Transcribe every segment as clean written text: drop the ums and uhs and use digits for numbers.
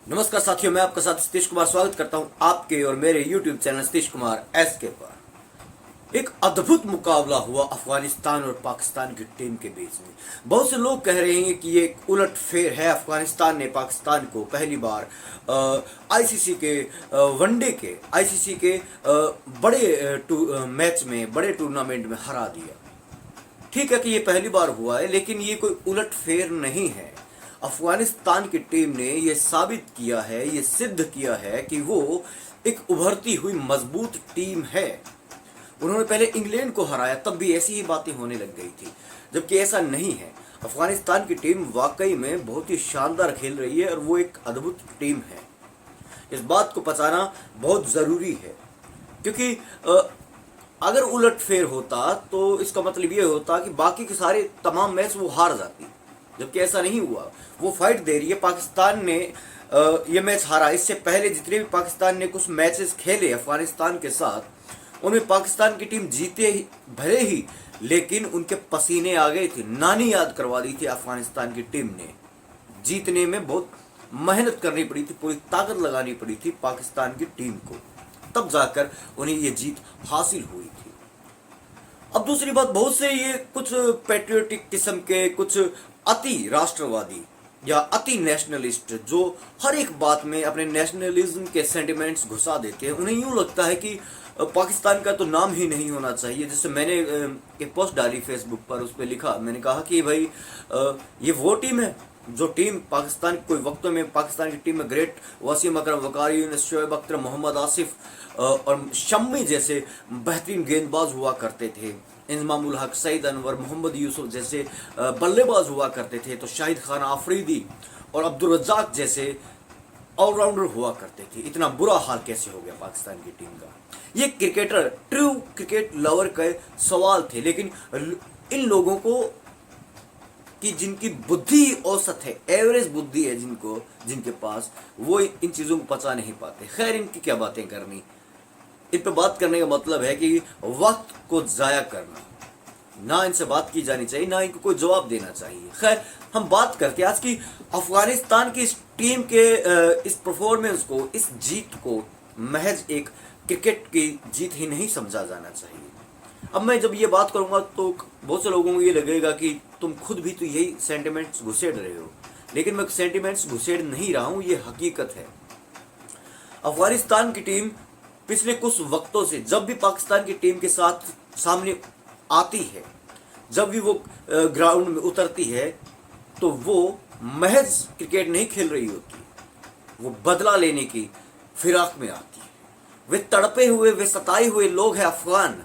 नमस्कार साथियों, मैं आपका साथी सतीश कुमार स्वागत करता हूं आपके और मेरे YouTube channel Satish Kumar SK पर। एक अद्भुत मुकाबला हुआ अफगानिस्तान और पाकिस्तान की टीम के बीच में। बहुत से लोग कह रहे हैं कि ये एक उलट फेर है। अफगानिस्तान ने पाकिस्तान को पहली बार आईसीसी के वनडे के आईसीसी के बड़े मैच में, बड़े टूर्नामेंट में हरा दिया। ठीक है कि ये पहली बार हुआ है, लेकिन ये कोई उलट फेर नहीं है। अफगानिस्तान की टीम ने यह साबित किया है, ये सिद्ध किया है कि वो एक उभरती हुई मजबूत टीम है। उन्होंने पहले इंग्लैंड को हराया, तब भी ऐसी ही बातें होने लग गई थी, जबकि ऐसा नहीं है। अफगानिस्तान की टीम वाकई में बहुत ही शानदार खेल रही है और वो एक अद्भुत टीम है। इस बात को पहचाना बहुत ज़रूरी है, क्योंकि अगर उलट फेर होता तो इसका मतलब ये होता कि बाकी के सारे तमाम मैच वो हार जाती, जबकि ऐसा नहीं हुआ। वो फाइट दे रही है। पाकिस्तान ने ये मैच हारा। इससे पहले जितने भी पाकिस्तान ने कुछ मैचेस खेले अफगानिस्तान के साथ, उनमें पाकिस्तान की टीम जीते ही भले ही, लेकिन उनके पसीने आ गए थे। नानी याद करवा दी थी अफगानिस्तान की टीम ने। जीतने में बहुत मेहनत करनी पड़ी थी, पूरी ताकत लगानी पड़ी थी पाकिस्तान की टीम को, तब जाकर उन्हें ये जीत हासिल हुई थी। अब दूसरी बात, बहुत से ये कुछ पेट्रियोटिक किस्म के, कुछ अति राष्ट्रवादी या अति नेशनलिस्ट जो हर एक बात में अपने नेशनलिज्म के सेंटिमेंट्स घुसा देते हैं, उन्हें यूं लगता है कि पाकिस्तान का तो नाम ही नहीं होना चाहिए। जैसे मैंने एक पोस्ट डाली फेसबुक पर, उस पर लिखा, मैंने कहा कि भाई ये वो टीम है जो टीम पाकिस्तान कोई वक्तों में पाकिस्तान की टीम में ग्रेट वसीम अकरम, वकारी, शोएब अख्तर, मोहम्मद आसिफ और शम्मी जैसे बेहतरीन गेंदबाज हुआ करते थे। इंजमामुल हक, सईद अनवर, मोहम्मद यूसुफ जैसे बल्लेबाज हुआ करते थे। तो शाहिद खान आफरीदी और अब्दुल रज्जाक जैसे ऑलराउंडर हुआ करते थे। इतना बुरा हाल कैसे हो गया पाकिस्तान की टीम का? ये क्रिकेटर, ट्रू क्रिकेट लवर के सवाल थे। लेकिन इन लोगों को कि जिनकी बुद्धि औसत है, एवरेज बुद्धि है जिनके पास, वो इन चीज़ों को पचा नहीं पाते। खैर, इनकी क्या बातें करनी। इन पर बात करने का मतलब है कि वक्त को ज़ाया करना। ना इनसे बात की जानी चाहिए, ना इनको कोई जवाब देना चाहिए। खैर, हम बात करते हैं आज की अफगानिस्तान की इस टीम के इस परफॉर्मेंस को, इस जीत को महज एक क्रिकेट की जीत ही नहीं समझा जाना चाहिए। अब मैं जब ये बात करूंगा तो बहुत से लोगों को ये लगेगा कि तुम खुद भी तो यही सेंटिमेंट्स घुसेड़ रहे हो, लेकिन मैं सेंटिमेंट्स घुसेड़ नहीं रहा हूं, ये हकीकत है। अफगानिस्तान की टीम पिछले कुछ वक्तों से, जब भी पाकिस्तान की टीम के साथ सामने आती है, जब भी वो ग्राउंड में उतरती है, तो वो महज क्रिकेट नहीं खेल रही होती, वो बदला लेने की फिराक में आती है। वे तड़पे हुए, वे सताए हुए लोग हैं अफगान,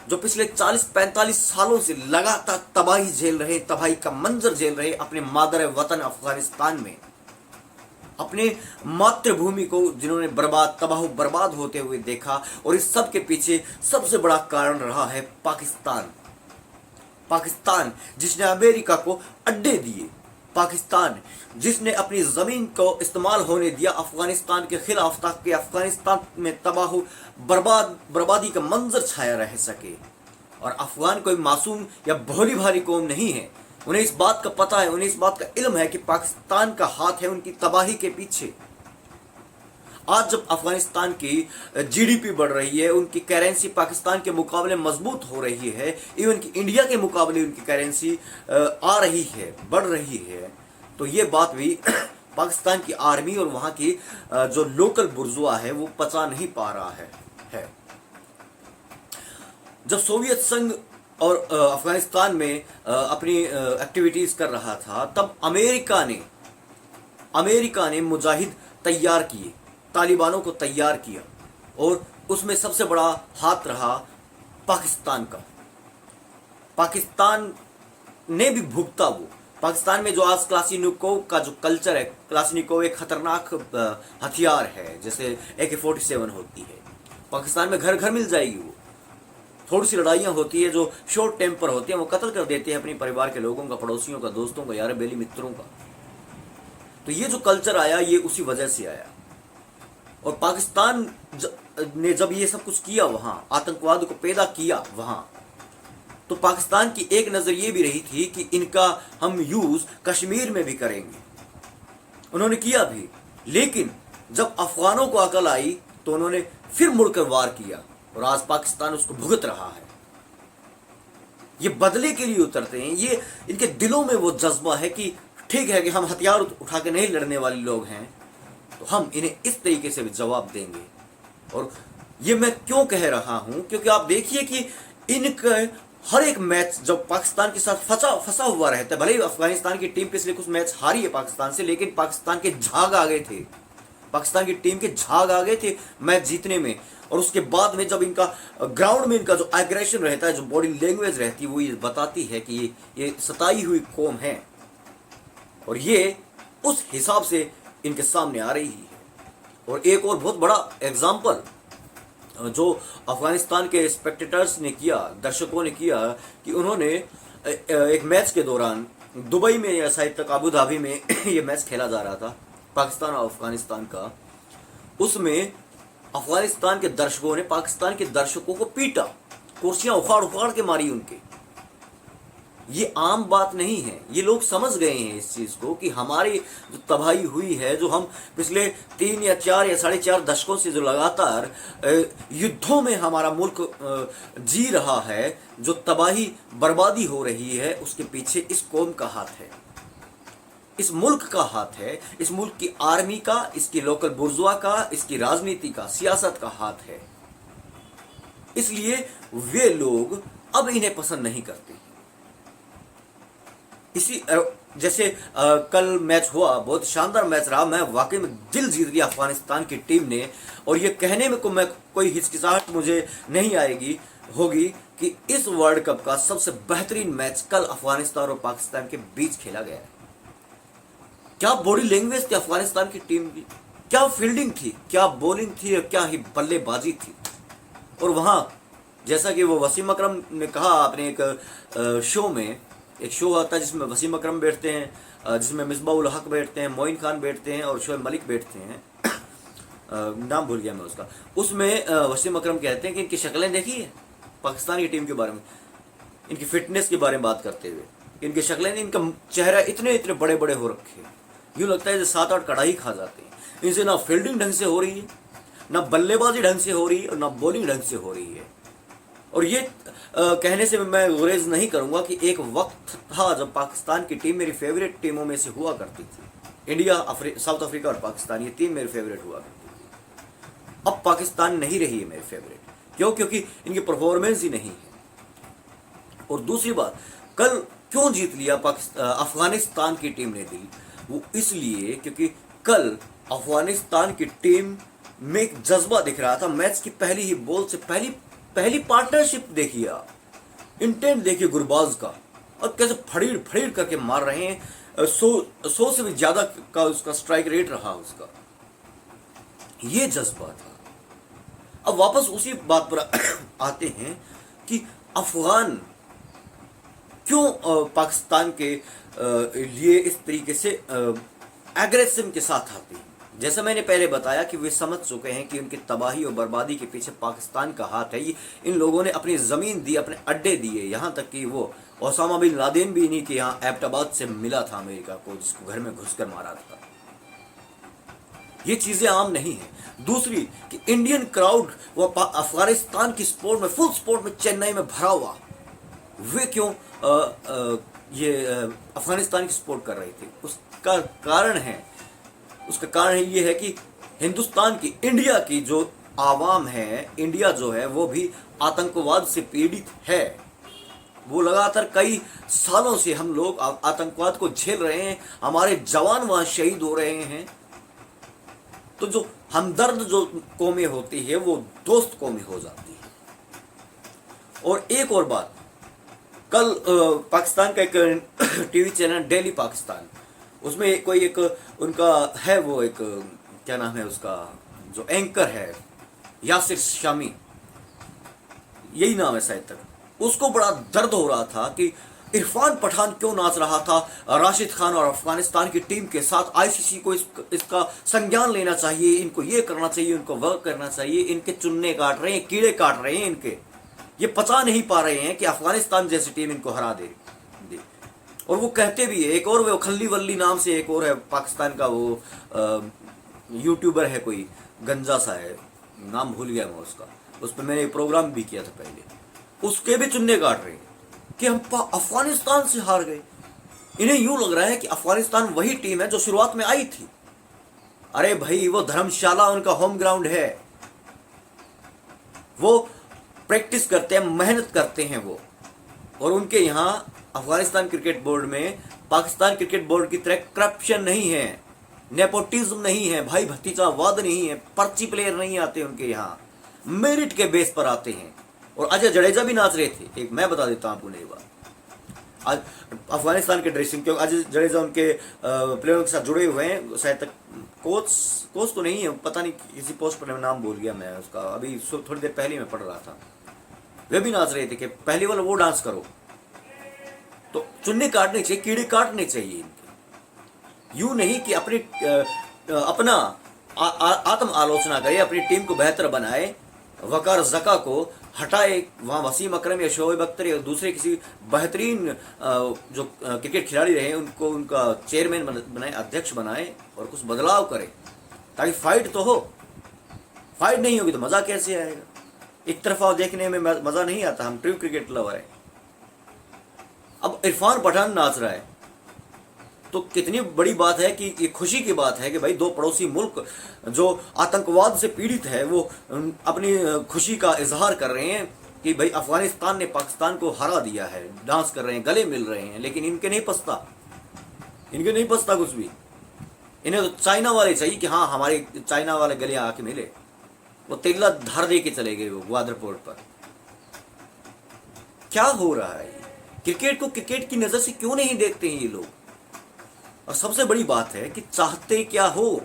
जो पिछले 40-45 सालों से लगातार तबाही झेल रहे, तबाही का मंजर झेल रहे अपने मादर वतन अफगानिस्तान में। अपने मातृभूमि को जिन्होंने बर्बाद होते हुए देखा, और इस सब के पीछे सबसे बड़ा कारण रहा है पाकिस्तान। पाकिस्तान जिसने अमेरिका को अड्डे दिए, पाकिस्तान जिसने अपनी जमीन को इस्तेमाल होने दिया अफगानिस्तान के खिलाफ, ताकि अफगानिस्तान में बर्बादी का मंजर छाया रह सके। और अफगान कोई मासूम या भोली भाली कौम नहीं है। उन्हें इस बात का पता है, उन्हें इस बात का इल्म है कि पाकिस्तान का हाथ है उनकी तबाही के पीछे। आज जब अफगानिस्तान की जीडीपी बढ़ रही है, उनकी करेंसी पाकिस्तान के मुकाबले मजबूत हो रही है, इवन कि इंडिया के मुकाबले उनकी करेंसी आ रही है, बढ़ रही है, तो ये बात भी पाकिस्तान की आर्मी और वहाँ की जो लोकल बुर्जुआ है वो पचा नहीं पा रहा है। जब सोवियत संघ और अफगानिस्तान में अपनी एक्टिविटीज कर रहा था, तब अमेरिका ने मुजाहिद तैयार किए, तालिबानों को तैयार किया, और उसमें सबसे बड़ा हाथ रहा पाकिस्तान का। पाकिस्तान ने भी भुगता वो। पाकिस्तान में जो आज क्लासनिकोव का जो कल्चर है, क्लासनिकोव एक खतरनाक हथियार है, जैसे AK-47 होती है। पाकिस्तान में घर घर मिल जाएगी वो। थोड़ी सी लड़ाइयाँ होती है जो शॉर्ट टेम्पर होती हैं, वो कत्ल कर देते हैं अपने परिवार के लोगों का, पड़ोसियों का, दोस्तों का, यार बेली मित्रों का। तो ये जो कल्चर आया, ये उसी वजह से आया। और पाकिस्तान ने जब ये सब कुछ किया, वहाँ आतंकवाद को पैदा किया वहाँ, तो पाकिस्तान की एक नज़र ये भी रही थी कि इनका हम यूज़ कश्मीर में भी करेंगे। उन्होंने किया भी, लेकिन जब अफगानों को अकल आई तो उन्होंने फिर मुड़कर वार किया और आज पाकिस्तान उसको भुगत रहा है। ये बदले के लिए उतरते हैं, ये इनके दिलों में वो जज्बा है कि ठीक है कि हम हथियार उठा के नहीं लड़ने वाले लोग हैं, तो हम इन्हें इस तरीके से भी जवाब देंगे। और ये मैं क्यों कह रहा हूं, क्योंकि आप देखिए कि इनका हर एक मैच जब पाकिस्तान के साथ फंसा हुआ रहता है, भले ही अफगानिस्तान की टीम पिछले कुछ मैच हारी है पाकिस्तान से, लेकिन पाकिस्तान के झाग आ गए थे, पाकिस्तान की टीम के झाग आ गए थे मैच जीतने में। और उसके बाद में जब इनका ग्राउंड में इनका जो एग्रेशन रहता है, जो बॉडी लैंग्वेज रहती है, वो ये बताती है कि ये सताई हुई कौम है और ये उस हिसाब से इनके सामने आ रही है। और एक और बहुत बड़ा एग्जाम्पल जो अफगानिस्तान के स्पेक्टेटर्स ने किया, दर्शकों ने किया, कि उन्होंने एक मैच के दौरान दुबई में या शायद तक अबू धाबी में ये मैच खेला जा रहा था पाकिस्तान और अफगानिस्तान का, उसमें अफगानिस्तान के दर्शकों ने पाकिस्तान के दर्शकों को पीटा, कुर्सियां उखाड़ उखाड़ के मारी उनके। ये आम बात नहीं है, ये लोग समझ गए हैं इस चीज को कि हमारी जो तबाही हुई है, जो हम पिछले 3 या 4 या 4.5 दशकों से जो लगातार युद्धों में हमारा मुल्क जी रहा है, जो तबाही बर्बादी हो रही है, उसके पीछे इस कौम का हाथ है, इस मुल्क का हाथ है, इस मुल्क की आर्मी का, इसकी लोकल बुर्जुआ का, इसकी राजनीति का, सियासत का हाथ है। इसलिए वे लोग अब इन्हें पसंद नहीं करते। इसी जैसे कल मैच हुआ, बहुत शानदार मैच रहा, मैं वाकई में दिल जीत गया अफगानिस्तान की टीम ने। और ये कहने में मैं कोई हिचकिचाहट मुझे नहीं आएगी होगी कि इस वर्ल्ड कप का सबसे बेहतरीन मैच कल अफगानिस्तान और पाकिस्तान के बीच खेला गया है। क्या बॉडी लैंग्वेज थी अफगानिस्तान की टीम की, क्या फील्डिंग थी, क्या बॉलिंग थी और क्या ही बल्लेबाजी थी। और वहां जैसा कि वो वसीम अकरम ने कहा अपने एक शो में, एक शो आता है जिसमें वसीम अकरम बैठते हैं, जिसमें मिसबाउल हक बैठते हैं, मोइन खान बैठते हैं और शोएब मलिक बैठते हैं, नाम भूल गया मैं उसका। उसमें वसीम अकरम कहते हैं कि इनकी शक्लें देखी है पाकिस्तान की टीम के बारे में, इनकी फिटनेस के बारे में बात करते हुए, इनकी शक्लें, इनका चेहरा इतने इतने बड़े बड़े हो रखे हैं, यूँ लगता है जैसे 7-8 कढ़ाई खा जाते हैं। इनसे ना फील्डिंग ढंग से हो रही है, ना बल्लेबाजी ढंग से हो रही है और ना बॉलिंग ढंग से हो रही है। और ये कहने से मैं गुरेज नहीं करूंगा कि एक वक्त था जब पाकिस्तान की टीम मेरी फेवरेट टीमों में से हुआ करती थी। इंडिया, साउथ अफ्रीका और पाकिस्तान, ये टीम मेरी फेवरेट हुआ करती थी। अब पाकिस्तान नहीं रही है मेरी फेवरेट। क्यों? क्योंकि इनकी परफॉर्मेंस ही नहीं है। और दूसरी बात, कल क्यों जीत लिया अफगानिस्तान की टीम ने दिल, वो इसलिए क्योंकि कल अफगानिस्तान की टीम में एक जज्बा दिख रहा था। मैच की पहली ही बॉल से पहली पार्टनरशिप देखिए आप, इंटेंट देखिए गुरबाज का, और कैसे फड़ीड़ फड़ीड़ करके मार रहे हैं। 100 से भी ज्यादा का उसका स्ट्राइक रेट रहा उसका, ये जज्बा था। अब वापस उसी बात पर आते हैं कि अफगान क्यों पाकिस्तान के लिए इस तरीके से एग्रेसिव के साथ आते हैं। जैसा मैंने पहले बताया कि वे समझ चुके हैं कि उनकी तबाही और बर्बादी के पीछे पाकिस्तान का हाथ है। इन लोगों ने अपनी ज़मीन दी, अपने अड्डे दिए, यहाँ तक कि वो ओसामा बिन लादेन भी इन्हीं के यहाँ एबटाबाद से मिला था अमेरिका को, जिसको घर में घुसकर मारा था। ये चीज़ें आम नहीं है। दूसरी कि इंडियन क्राउड वो अफगानिस्तान की स्पोर्ट में, फुल स्पोर्ट में चेन्नई में भरा हुआ, वे क्यों ये अफगानिस्तान की सपोर्ट कर रहे थे। उसका कारण ये है कि हिंदुस्तान की, इंडिया की जो आवाम है, इंडिया जो है वो भी आतंकवाद से पीड़ित है। वो लगातार कई सालों से हम लोग आतंकवाद को झेल रहे हैं, हमारे जवान वहां शहीद हो रहे हैं। तो जो हमदर्द जो कौमें होती है वो दोस्त कौमें हो जाती है। और एक और बात, कल पाकिस्तान का एक टीवी चैनल डेली पाकिस्तान, उसमें कोई एक उनका है, वो एक क्या नाम है उसका, जो एंकर है यासिर शामी, यही नाम है शायद तक, उसको बड़ा दर्द हो रहा था कि इरफान पठान क्यों नाच रहा था राशिद खान और अफगानिस्तान की टीम के साथ। आईसीसी को इसका संज्ञान लेना चाहिए, इनको ये करना चाहिए, इनको वह करना चाहिए। इनके चुन्ने काट रहे हैं, कीड़े काट रहे हैं इनके, ये पचा नहीं पा रहे हैं कि अफगानिस्तान जैसी टीम इनको हरा दे। और वो कहते भी है, एक और वो खल्ली वल्ली नाम से एक और है पाकिस्तान का, वो यूट्यूबर है कोई, गंजा सा है, नाम भूल गया मैं उसका, उस पर मैंने एक प्रोग्राम भी किया था पहले, उसके भी चुन्ने काट रहे हैं कि हम अफगानिस्तान से हार गए। इन्हें यूं लग रहा है कि अफगानिस्तान वही टीम है जो शुरुआत में आई थी। अरे भाई, वो धर्मशाला उनका होम ग्राउंड है, वो प्रैक्टिस करते हैं, मेहनत करते हैं वो। और उनके यहाँ अफगानिस्तान क्रिकेट बोर्ड में पाकिस्तान क्रिकेट बोर्ड की तरह करप्शन नहीं है, नेपोटिज्म नहीं है, भाई भतीजावाद नहीं है, पर्ची प्लेयर नहीं आते उनके यहाँ, मेरिट के बेस पर आते हैं। और अजय जडेजा भी नाच रहे थे। एक मैं बता देता हूँ आपको नई बात, आज अफगानिस्तान के ड्रेसिंग, क्योंकि अजय जडेजा उनके प्लेयरों के साथ जुड़े हुए हैं, शायद तक कोच तो नहीं है, पता नहीं किसी पोस्ट पर नाम भूल गया मैं उसका, अभी थोड़ी देर पहले मैं पढ़ रहा था। वे भी नाच रहे थे कि पहले वाला वो डांस करो। तो चुन्नी काटने चाहिए, कीड़े काटने चाहिए इनके। यूं नहीं कि अपना आत्म आलोचना करे, अपनी टीम को बेहतर बनाए, वकार जका को हटाए, वहां वसीम अकरम या शोएब अख्तर या दूसरे किसी बेहतरीन जो क्रिकेट खिलाड़ी रहे उनको उनका चेयरमैन बनाए, अध्यक्ष बनाए और कुछ बदलाव करे, ताकि फाइट तो हो। फाइट नहीं होगी तो मजा कैसे आएगा? एक तरफा देखने में मजा नहीं आता। हम ट्रू क्रिकेट लवर है। अब इरफान पठान नाच रहा है तो कितनी बड़ी बात है कि ये खुशी की बात है कि भाई दो पड़ोसी मुल्क जो आतंकवाद से पीड़ित है वो अपनी खुशी का इजहार कर रहे हैं कि भाई अफगानिस्तान ने पाकिस्तान को हरा दिया है, डांस कर रहे हैं, गले मिल रहे हैं। लेकिन इनके नहीं पसता कुछ भी। इन्हें तो चाइना वाले चाहिए कि हाँ हमारे चाइना वाले गले आके मिले। वो तिल्ला धार दे के चले गए वो ग्वादर पोर्ट पर। क्या हो रहा है? क्रिकेट को क्रिकेट की नजर से क्यों नहीं देखते हैं ये लोग? और सबसे बड़ी बात है कि चाहते क्या हो?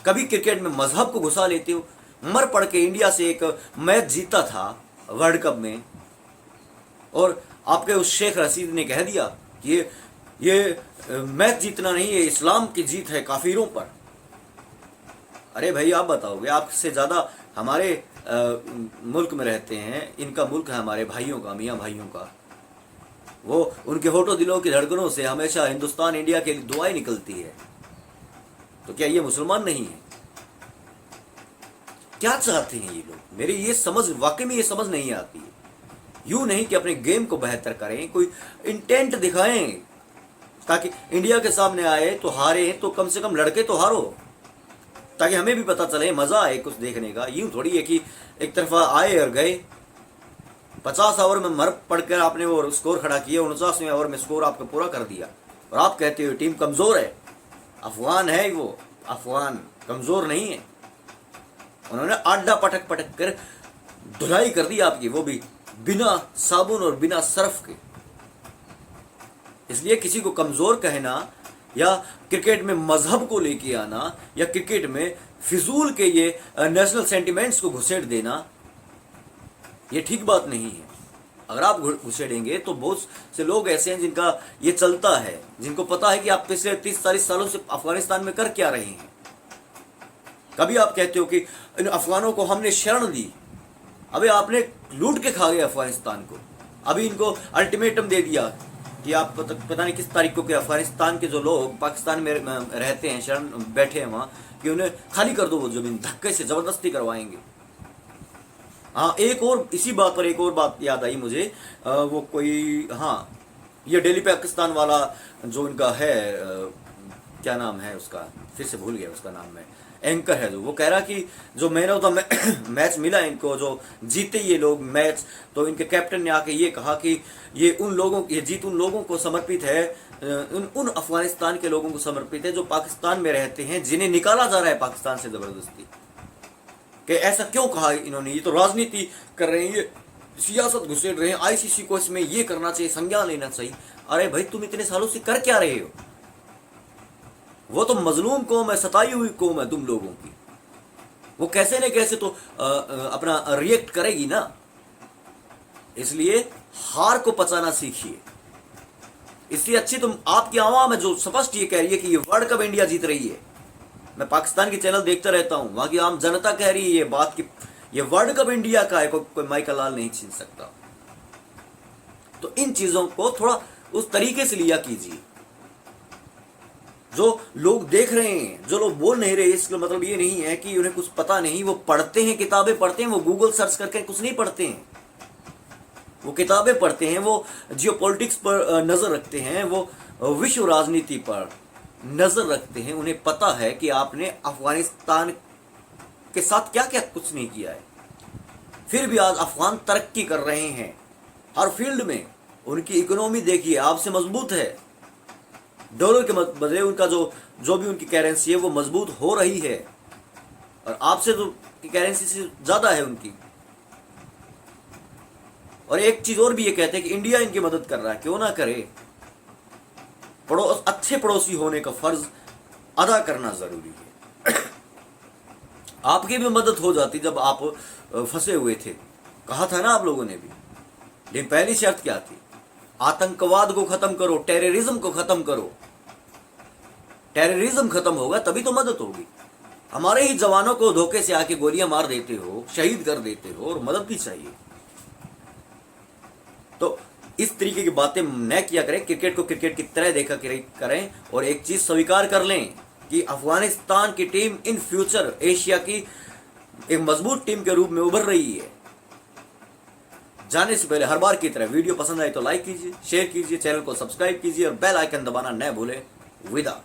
कभी क्रिकेट में मजहब को घुसा लेते हो। मर पड़ के इंडिया से एक मैच जीता था वर्ल्ड कप में और आपके उस शेख रशीद ने कह दिया कि ये मैच जीतना नहीं है, इस्लाम की जीत है काफिरों पर। अरे भाई आप बताओगे, आपसे ज्यादा हमारे मुल्क में रहते हैं, इनका मुल्क है हमारे भाइयों का, मियाँ भाइयों का। वो उनके होठों दिलों की धड़कनों से हमेशा हिंदुस्तान इंडिया के लिए दुआएं निकलती है। तो क्या ये मुसलमान नहीं है? क्या चाहते हैं ये लोग? मेरी ये समझ, वाकई में ये समझ नहीं आती है। यूं नहीं कि अपने गेम को बेहतर करें, कोई इंटेंट दिखाएं ताकि इंडिया के सामने आए तो हारे तो कम से कम लड़के तो हारो, ताकि हमें भी पता चले, मजा आए कुछ देखने का। यूं थोड़ी है कि एक तरफा आए और गए। 50 ओवर में मर पड़कर आपने वो स्कोर खड़ा किया, 49वें ओवर में स्कोर आपका पूरा कर दिया और आप कहते हो टीम कमजोर है। अफगान है वो, अफगान कमजोर नहीं है। उन्होंने आड्डा पटक पटक कर धुलाई कर दी आपकी, वो भी बिना साबुन और बिना सर्फ के। इसलिए किसी को कमजोर कहना या क्रिकेट में मजहब को लेके आना या क्रिकेट में फिजूल के ये नेशनल सेंटिमेंट्स को घुसेड़ देना, ये ठीक बात नहीं है। अगर आप घुसेड़ेंगे तो बहुत से लोग ऐसे हैं जिनका ये चलता है, जिनको पता है कि आप पिछले 30-40 सालों से अफगानिस्तान में कर क्या रहे हैं। कभी आप कहते हो कि इन अफगानों को हमने शरण दी। अबे आपने लूट के खा गए अफगानिस्तान को। अभी इनको अल्टीमेटम दे दिया कि आप पता नहीं किस तारीख को कि अफगानिस्तान के जो लोग पाकिस्तान में रहते हैं, शरण बैठे हैं वहाँ, कि उन्हें खाली कर दो वो जमीन, धक्के से जबरदस्ती करवाएंगे। हाँ, एक और इसी बात पर एक और बात याद आई मुझे। वो कोई, हाँ, ये डेली पाकिस्तान वाला जो इनका है, क्या नाम है उसका, फिर से भूल गया उसका नाम। में एंकर है जो, वो कह रहा कि जो मैन ऑफ द मैच मिला इनको, जो जीते ये लोग मैच, तो इनके कैप्टन ने आके ये कहा कि ये जीत उन लोगों को समर्पित है, उन अफगानिस्तान के लोगों को समर्पित है जो पाकिस्तान में रहते हैं, जिन्हें निकाला जा रहा है पाकिस्तान से जबरदस्ती। कि ऐसा क्यों कहा इन्होंने? ये तो राजनीति कर रहे हैं, ये सियासत घुसेड़ रहे हैं, आईसीसी को इसमें ये करना चाहिए, संज्ञान लेना चाहिए। अरे भाई, तुम इतने सालों से कर क्या रहे हो? वो तो मजलूम कौम है, सताई हुई कौम है तुम लोगों की। वो कैसे न कैसे तो अपना रिएक्ट करेगी ना। इसलिए हार को पचाना सीखिए। इसलिए अच्छी तुम आपकी आवाम है जो स्पष्ट ये कह रही है कि ये वर्ल्ड कप इंडिया जीत रही है। मैं पाकिस्तान की चैनल देखता रहता हूं, वहां की आम जनता कह रही है ये बात कि ये वर्ल्ड कप इंडिया का है, कोई माइकल लाल नहीं छीन सकता। तो इन चीजों को थोड़ा उस तरीके से लिया कीजिए। जो लोग देख रहे हैं, जो लोग बोल नहीं रहे, इसका मतलब ये नहीं है कि उन्हें कुछ पता नहीं। वो पढ़ते हैं, किताबें पढ़ते हैं, वो गूगल सर्च करके कुछ नहीं पढ़ते हैं, वो किताबें पढ़ते हैं, वो जियोपॉलिटिक्स पर नजर रखते हैं, वो विश्व राजनीति पर नजर रखते हैं। उन्हें पता है कि आपने अफगानिस्तान के साथ क्या क्या कुछ नहीं किया है, फिर भी आज अफगान तरक्की कर रहे हैं हर फील्ड में। उनकी इकोनॉमी देखिए आपसे मजबूत है, डॉलर के बदले उनका जो भी उनकी करेंसी है वो मजबूत हो रही है, और आपसे तो करेंसी से ज्यादा है उनकी। और एक चीज और भी ये कहते हैं कि इंडिया इनकी मदद कर रहा है, क्यों ना करे। अच्छे पड़ोसी होने का फर्ज अदा करना जरूरी है। आपकी भी मदद हो जाती जब आप फंसे हुए थे, कहा था ना आप लोगों ने भी। लेकिन पहली शर्त क्या थी? आतंकवाद को खत्म करो, टेररिज्म को खत्म करो। टेररिज्म खत्म होगा तभी तो मदद होगी। हमारे ही जवानों को धोखे से आके गोलियां मार देते हो, शहीद कर देते हो, और मदद भी चाहिए। तो इस तरीके की बातें न किया करें, क्रिकेट को क्रिकेट की तरह देखा करें, और एक चीज स्वीकार कर लें कि अफगानिस्तान की टीम इन फ्यूचर एशिया की एक मजबूत टीम के रूप में उभर रही है। जाने से पहले हर बार की तरह वीडियो पसंद आए तो लाइक कीजिए, शेयर कीजिए, चैनल को सब्सक्राइब कीजिए और बेल आइकन दबाना न भूलें। विदा।